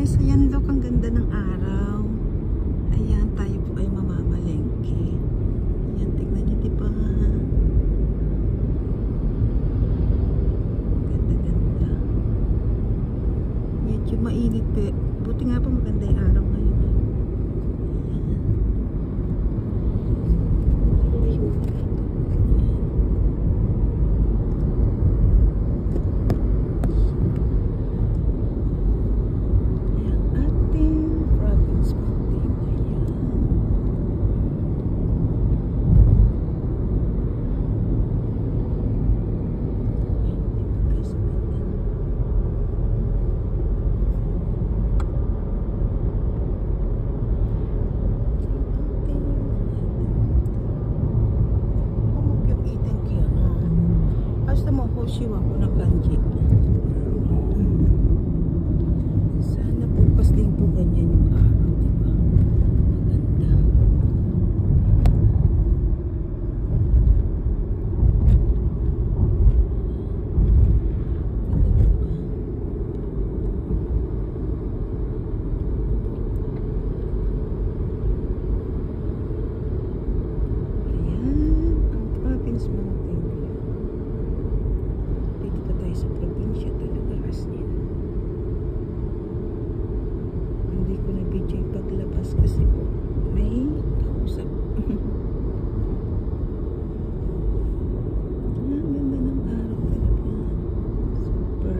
guys, ayan look, ang ganda ng araw. Ayan, tayo po ay mamamalengke. Ayan, tignan niyo, diba? Ganda-ganda. Medyo mainit pe. Buti nga po maganda yung araw ngayon. Ayan. Siwa ko ng kanji. Sana bukas din po ganyan yung araw, diba? Maganda. Ayan, ang province mountain. Sa probinsya talaga as in. Hindi ko na video yung paglabas kasi po may kausap. Ang ganda ng araw talaga. Super.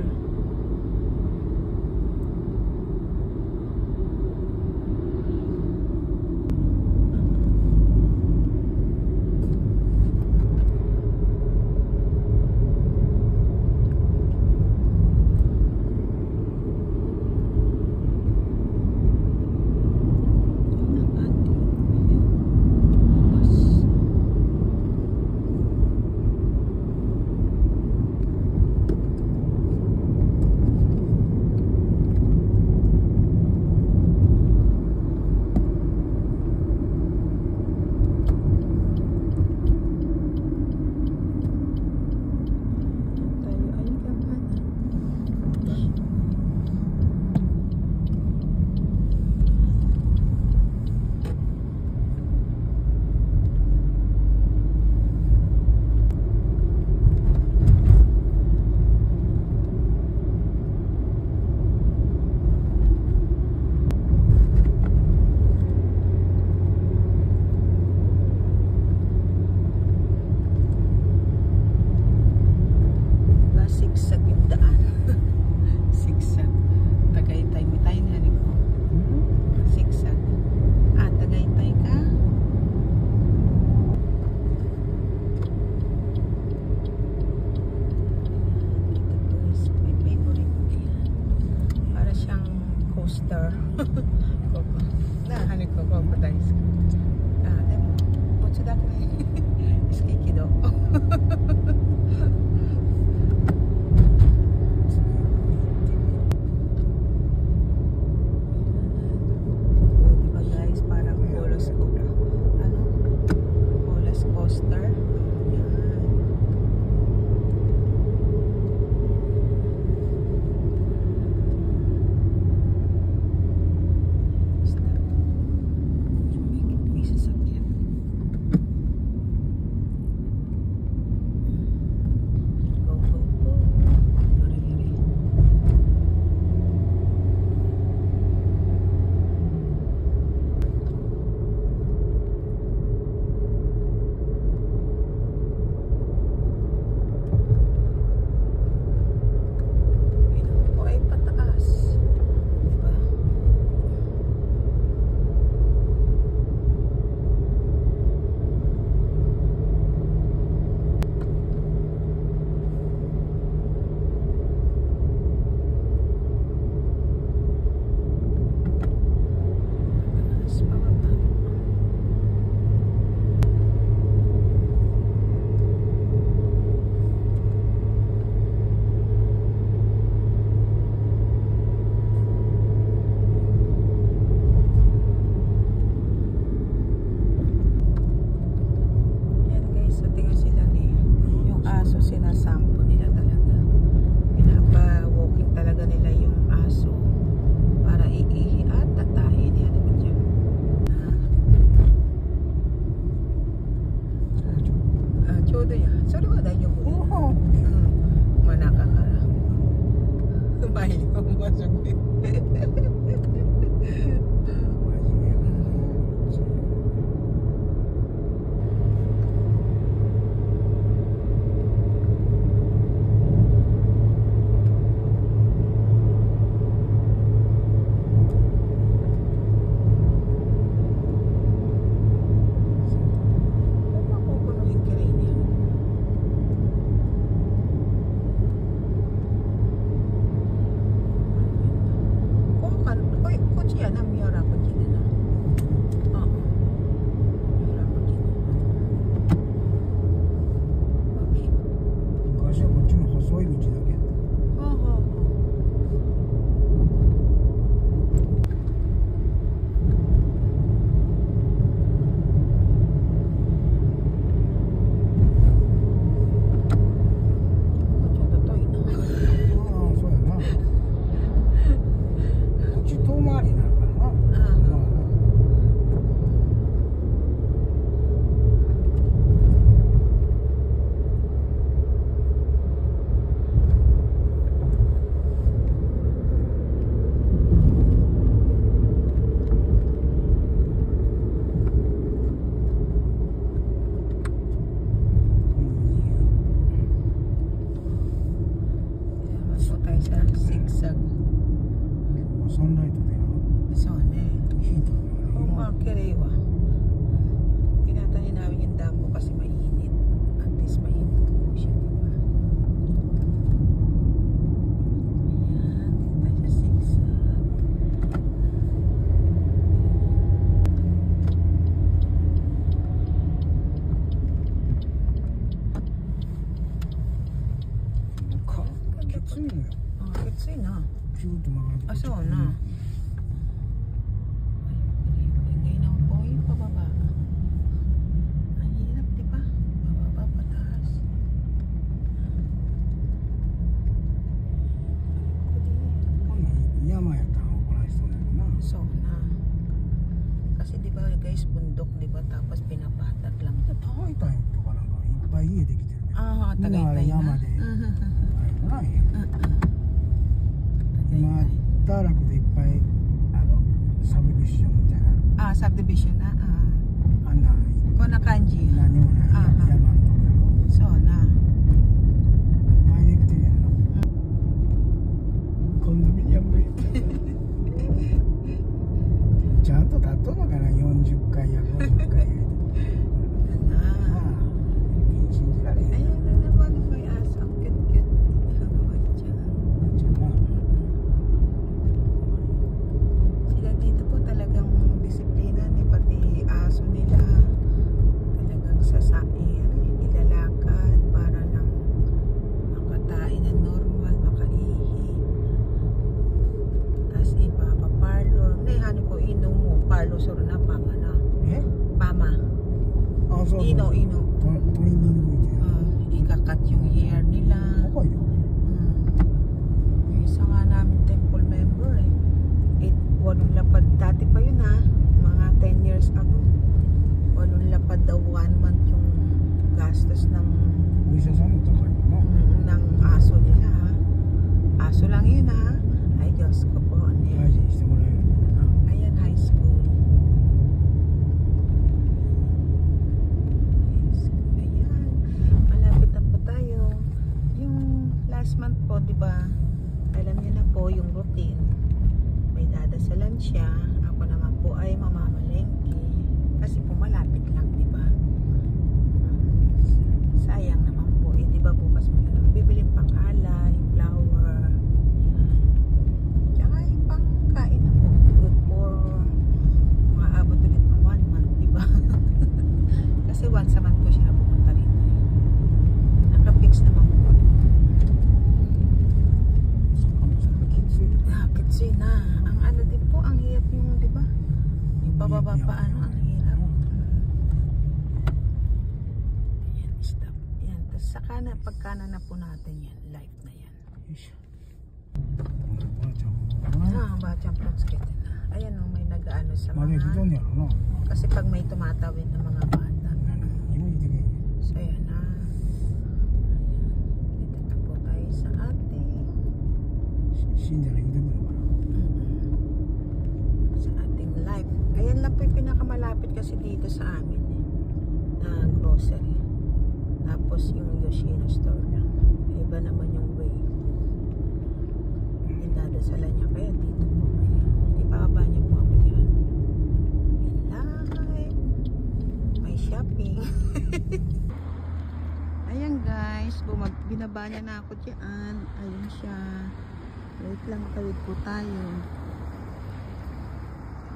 Nahanap ko crocodiles. Demo. What's that? Iskiki do. Diba guys, parang roller coaster. Mayroong masakit. Subdivision na. Kona kanji. So na. Chanto tatto no kana 40回や50回や。Ayan na naman may aso. Cute. Sila dito po talagang disiplina ni pati aso nila. Talagang ilalakad para lang makatain ng normal, makaihi. Tapos ipapaparlor. Nahihano ko inom mo. Parlor suro na pama na. Pama. Ino. Ikakat yung hair nila. Yung isa nga namin temple member walong lapad dati pa yun mga 10 years ago. Walong lapad daw 1 month yung gastos ng aso nila aso lang yun ay Diyos ko po. Ayan high school. Malapit na po tayo. Yung last month po, diba, alam niyo na po yung routine. May dadasalan siya. Ako naman po ay mamamalengke. Kasi po malapit lang, diba? Sayang naman po. Diba bukas bibiling pang alay, flower. Tsaka yung pangkain na po. Good for mga abot ulit ng 1 month, diba? Kasi once a month po siya napupunta rito. Nakapix naman po. Kitsi na. Ang ano din po, ang hirap yung, diba? Yung pababa paano, ang hirap. Yan, stop. Yan. Tapos saka na, pagkana na po natin yan. Live na yan. Bachang plants kita na. Ayan o, may nag-ano sa mga. Kasi pag may tumatawid ng mga bata. So yan na. Dito na po tayo sa ating 死んだら言うてくるから。Sa ating life. Ayan lang po yung pinakamalapit kasi dito sa amin na grocery. Tapos yung Yoshino store lang. Iba naman yung way. Dinadasalan niya kaya dito po. Ibaba niya po ako yan. Live. May shopping. Ayan guys. Binaba niya na ako dyan. Ayun siya. Wait lang, tawid po tayo.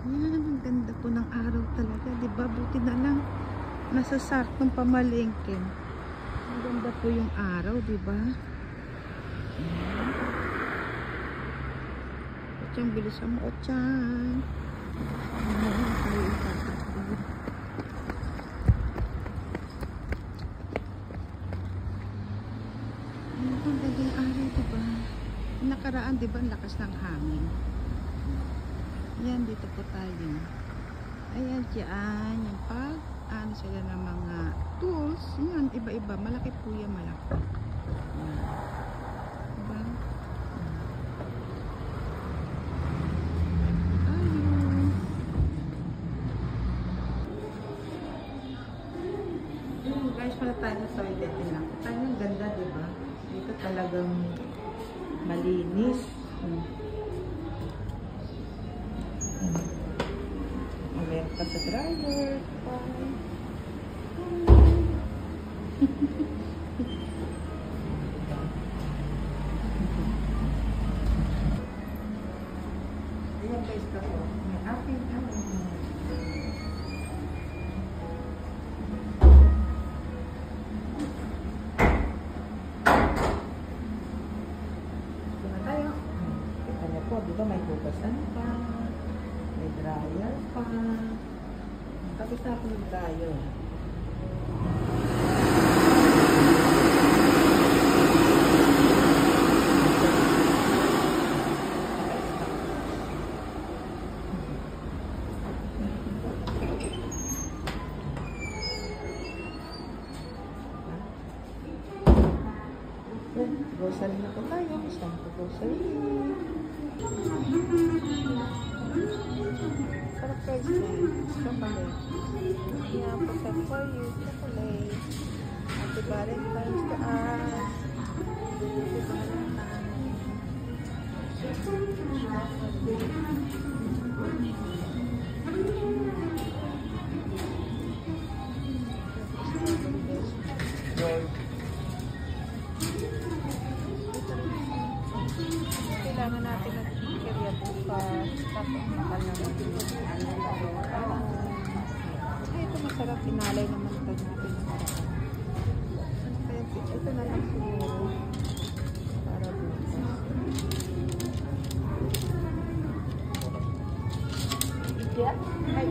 Yan, ang ganda po ng araw talaga, diba? Buti na lang nasa saktong pamalengke. Ang ganda po yung araw, diba? Otsang, bilisan mo, Otsang. Ayan, tayo itatakbo. Ang ganda yung araw, diba? Nakaraan, diba? Ang lakas ng hangin. Yan, dito po tayo. Ayan, dyan. Yung pag, ano sila ng mga tools. Yan, iba-iba. Malaki po yan, malaki. Yan. Diba? Ayun. Ayun, guys, wala tayo sa toilet lang. Tayo, ang ganda, diba? Dito talagang malinis. Meron pa sa driver. Ayan guys ka po. May ating Diba tayo? Kita niyo po, diba may hugasan pa. May dryer pa. Tapos na ako ng dryer. Grocery na po tayo. Isang po grocery. Sarap guys na chocolate. Yan po set for you, chocolate. Happy Valentine's to us. Happy kailangan natin nag-kirya bukas. Tapos mahal naman. Ay, ito masarap. Pinalay naman ito natin. Ito na lang siguro. Para bukas. Yeah? Ay.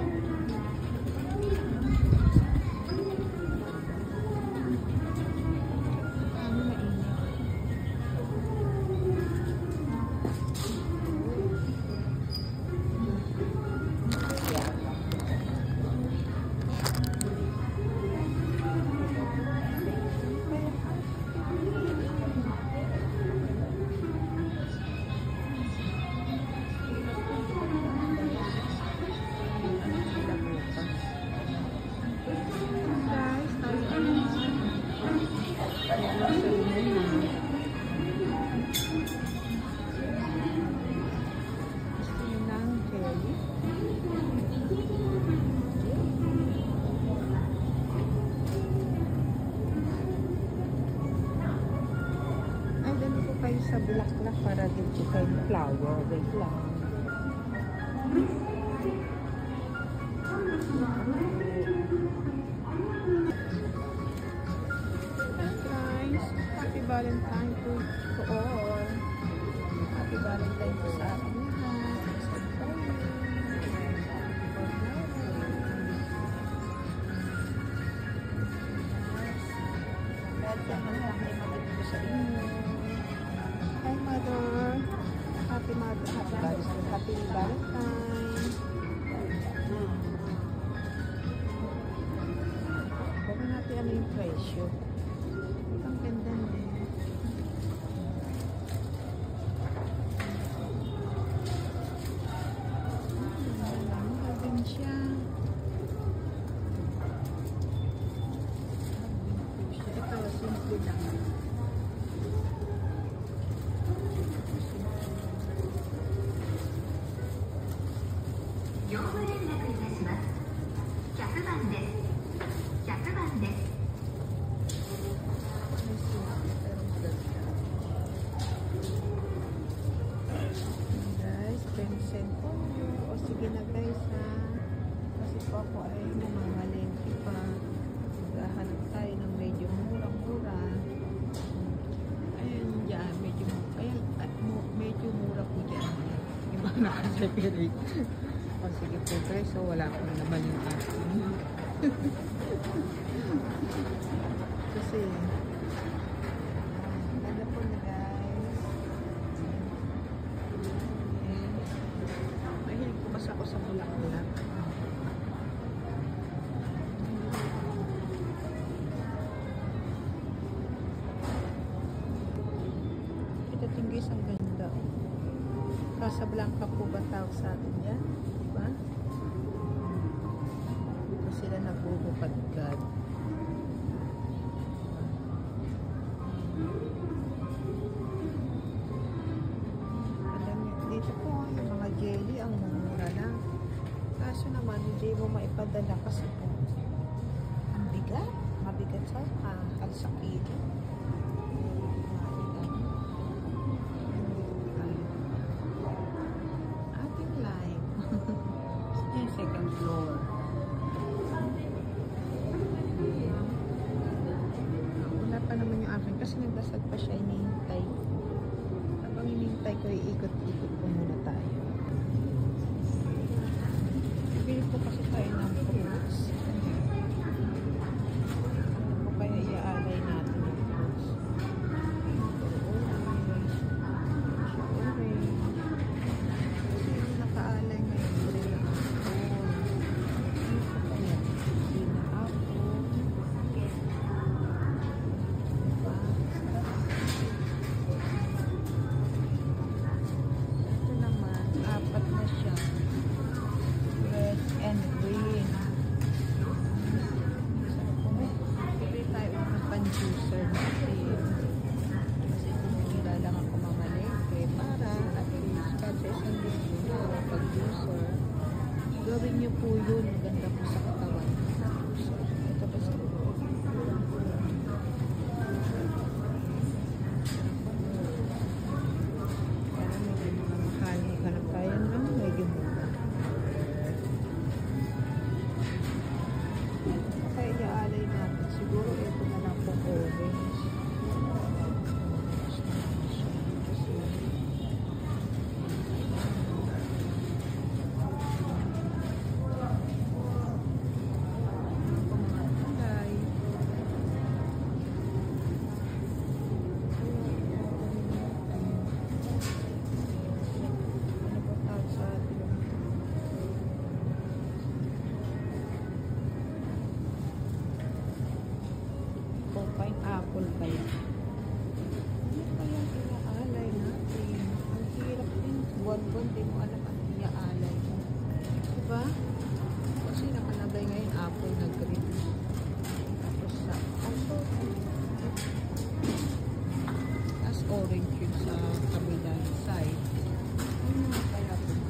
Sa bulaklak para dito kayo flower. Wait lang. Guys, happy Valentine to all. Happy Valentine to sa akin lahat. Sa inyo. Hi mother. Happy Valentine. Huwag natin ano yung presyo. Ang ganda niya. cellphone nyo. O sige na guys ha. Kasi po ako ay namamalengke pa. Maghahanap tayo ng medyo murang-mura. Ayun dyan, medyo mura po dyan. Yung mga nakasapirig. O sige po guys, so wala akong naman yung aking. Kasi, ganda po na guys. Mahilig po kasi ako sa bulak-bulak. Ito tinggis ang ganda. Casablanca po ba tawag sa atin yan? Diba? Ito sila nagbubukad-gad. Dito po yung mga jelly ang mura lang. Kaso naman hindi mo maipadala kasi po ang bigat. Mabigat sa kalsakit. Ating live. Yung second floor. Wala pa naman yung akin kasi nagdasal pa siya, inihintay. Habang inihintay ko, iikot-ikot po muna tayo. Bili po kasi tayo ng fruits. Ano po kaya iaalay natin yung fruits? Kasi yung nakaalay ngayon, bili ng apple. Ano po kaya? Bili ng apple. Ito naman, apat na siya. Red and green. Bili tayo ng pan-juicer natin. Kasi kumila lang ako mamalengke para at least kasi isang linggo na pag-juicer. Gawin niyo po yun. Maganda po sa katawan. Ito pa sa para medyo mga mahal. Maghanap tayo ng medyo mura. Kaya iaalay natin. Siguro ito na lang po orange. Pineapple kaya. Ano kaya iaalay natin? Ang hirap din. Buwan-buwan din mo alam ang iaalay mo. Diba? Kasi nakalagay ngayon apple na green. Tapos sa as orange yun sa kabilang side. Ano nga kaya po?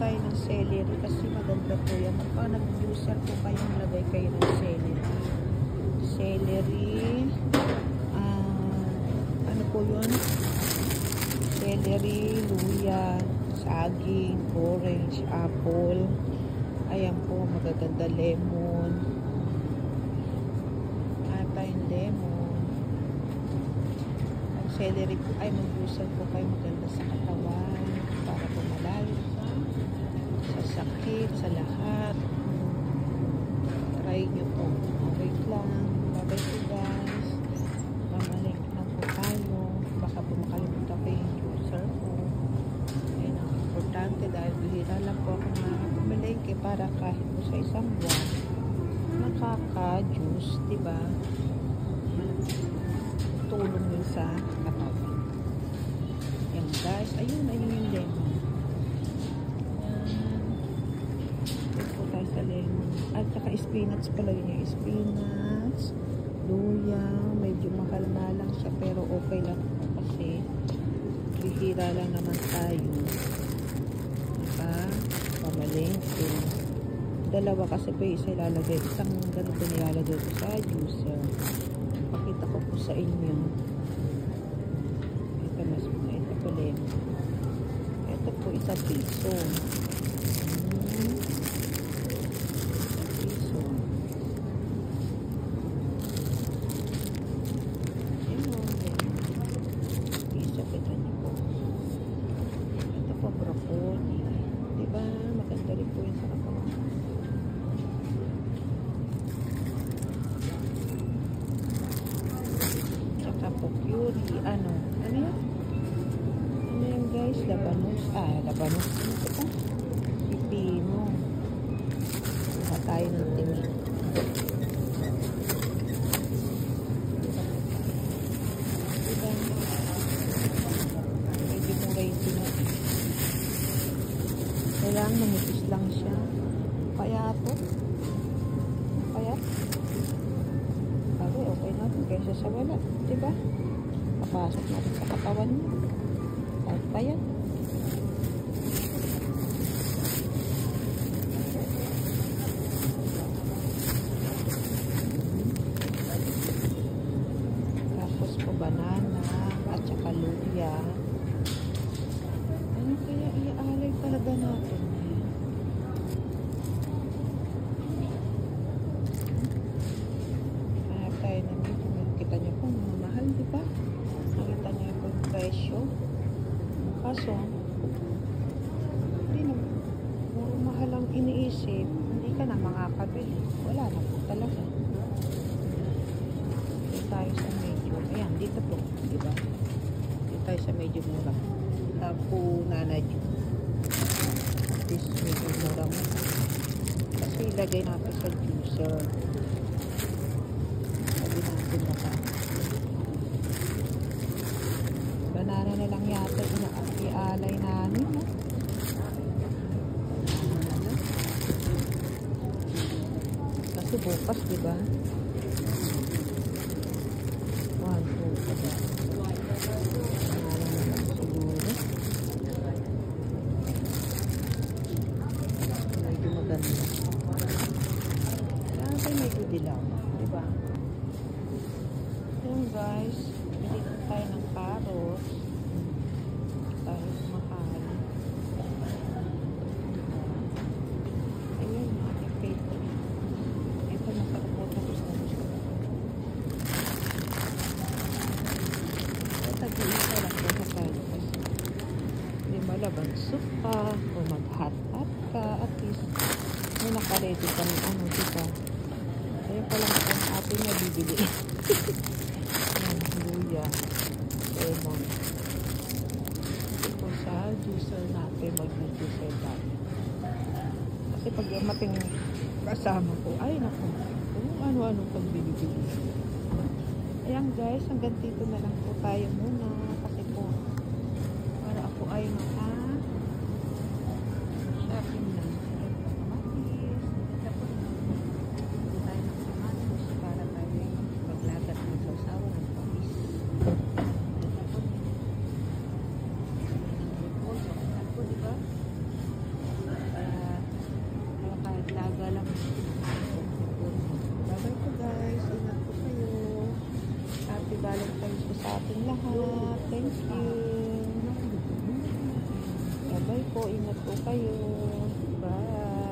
Tayo ng celery kasi maganda po yan. Pag nag-juicer po kayong lagay kayo ng celery. Ano po yun? Celery, luya, saging, orange, apple. Ayan po, magaganda lemon. Tayong lemon. Ang celery po ay mag-juicer po kayo maganda sa katawan para po malayo sa sakit, sa lahat. Try nyo po. Wait lang. Bye-bye po guys. Mamalengke lang po tayo. Baka po makalimutan ko yung juicer po. Ayun ang importante dahil bihira lang po ako mamalengke para kahit po sa isang buwan nakaka-juice, diba? Tulong yun sa katawan. Yan guys. Ayun yung lemon. Sa lemon. At saka spinach pala yun yung spinach, luya, medyo mahal na lang siya pero okay lang kasi gala naman tayo. Pamalengke. Dalawa kasi po isa ilalagay. Isang ganito nilalagay ko sa juicer. Pakita ko po sa inyo. Ito mas ito po rin. Ito po isa piso. Piso. Piso kita niyo po. Ito po broccoli. Diba? Maganda rin po yung sa katawan. Tsaka po curry. Ano yan? Ano yan guys? Labanos. Labanos. Ito po. Pipino. Kuha tayo ng tingin. Diba? Medyo mura yung tingin. Kailangan manipis lang siya. Kaya ito. Kaya. Sabi, okay natin kaysa sa wala. Diba? Papasok natin sa katawan mo. Kahit pa yan. Tapos po banana at saka luya. Ano kaya iaalay talaga natin? Hanap tayo na dito. Nakita niyo po, mahal, di ba? Nakita niyo po yung presyo. Kaso, hindi na, puro mahal ang iniisip. Hindi ka na makakabili. Wala na po talaga. Dito tayo sa medyo. Ayan, dito po. Di ba? Dito tayo sa medyo mura. Tapo nanay. At least medyo mura mo. Kasi ilagay natin sa juicer. Lagay natin na banana na lang yata iaalay namin. No? Kasi bukas, diba? 1, 2, diba? Medyo maganda. Kaya medyo dilaw. Diba? Yun guys. Bili tayo ng carrots. Tayo mahal. Ayun, ating favorite. Ito masarap po. Tag-iisa lang po sa tayo kasi hindi malabansok ka o mag-hot-hot ka, at least may nakaredy ka ng ano, diba? Kaya pa lang ang atin na bibili. Luya, lemon. Ito sa juicer natin, mag-juicer tayo. Kasi pag mating kasama ko, ay naku, kung ano-ano pag bibili. Ayan guys, hanggang dito na lang po tayo muna kasi po para ako ay shopping na. Tayo ng kamatis para tayo maglagat ng sausawa ng pawis. Diba? Kahit laga lang. Bye-bye po guys. Ingat po kayo. Happy Valentine's po sa ating lahat. Thank you. Bye-bye po. Ingat po kayo. Bye.